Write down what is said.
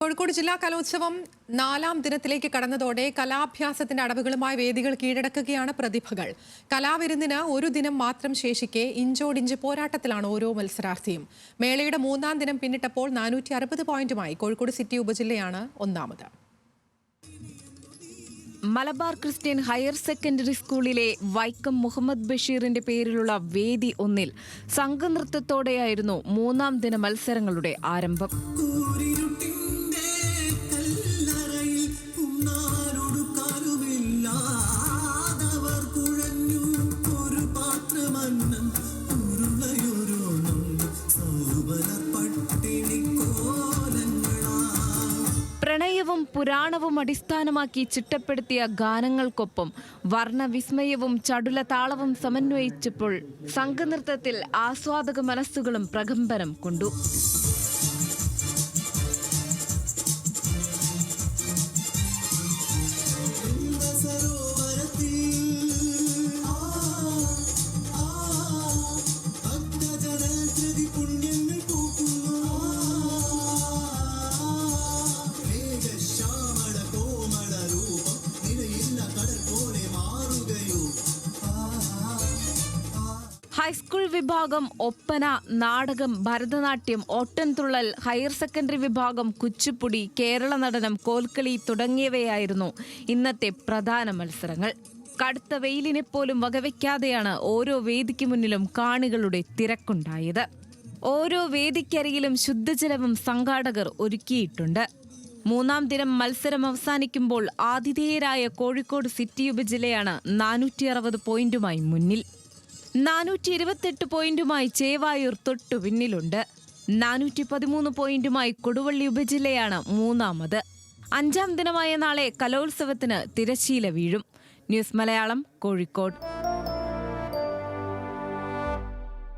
കോഴിക്കോട് ജില്ലാ കലോത്സവം 4ാം ദിനത്തിലേക്ക് കടന്നതോടെ കലാഭ്യാസത്തിന്റെ അടവുകളുമായി വേദികൾ കീഴടക്കുകയാണ് പ്രതിഭകൾ. കലാവിരുന്നിന് ഒരു ദിനം മാത്രം ശേഷിക്കെ ഇഞ്ചോടിഞ്ച് പോരാട്ടത്തിലാണ് ഓരോ മത്സരാർത്ഥിയും. മേളയുടെ 3ാം ദിനം പിന്നിട്ടപ്പോൾ 460 പോയിന്റുമായി കോഴിക്കോട് സിറ്റി ഉപജില്ലയാണ് ഒന്നാമത്. മലബാർ ക്രിസ്ത്യൻ ഹയർ സെക്കൻഡറി സ്കൂളിലെ വൈക്കം മുഹമ്മദ് ബഷീറിന്റെ പേരിലുള്ള വേദി 1-ൽ സംഘനൃത്തത്തോടെയായിരുന്നു 3ാം ദിന മത്സരങ്ങളുടെ ആരംഭം. പ്രണയവും പുരാണവും അടിസ്ഥാനമാക്കി ചിട്ടപ്പെടുത്തിയ ഗാനങ്ങൾക്കൊപ്പം വർണ്ണവിസ്മയവും ചടുല താളവും സമന്വയിച്ചപ്പോൾ സംഘനൃത്തത്തിൽ ആസ്വാദക മനസ്സുകളും പ്രകമ്പനം കൊണ്ടു. ഹൈസ്കൂൾ വിഭാഗം ഒപ്പന, നാടകം, ഭരതനാട്യം, ഓട്ടൻതുള്ളൽ, ഹയർ സെക്കൻഡറി വിഭാഗം കുച്ചിപ്പുടി, കേരള നടനം, കോൽക്കളി തുടങ്ങിയവയായിരുന്നു ഇന്നത്തെ പ്രധാന മത്സരങ്ങൾ. കടുത്ത വെയിലിനെ പോലും വകവയ്ക്കാതെയാണ് ഓരോ വേദിക്ക് മുന്നിലും കാണികളുടെ തിരക്കുണ്ടായത്. ഓരോ വേദിക്കരികിലും ശുദ്ധജലവും സംഘാടകർ ഒരുക്കിയിട്ടുണ്ട്. 3ാം ദിനം മത്സരം അവസാനിക്കുമ്പോൾ ആതിഥേയരായ കോഴിക്കോട് സിറ്റി ഉപജില്ലയാണ് 460 പോയിന്റുമായി മുന്നിൽ. 428 പോയിന്റുമായി ചേവായൂർ തൊട്ടു പിന്നിലുണ്ട്. 413 പോയിന്റുമായി കൊടുവള്ളി ഉപജില്ലയാണ് 3ാമത്. 5ാം ദിനമായ നാളെ കലോത്സവത്തിന് തിരശ്ശീല വീഴും. ന്യൂസ് മലയാളം, കോഴിക്കോട്.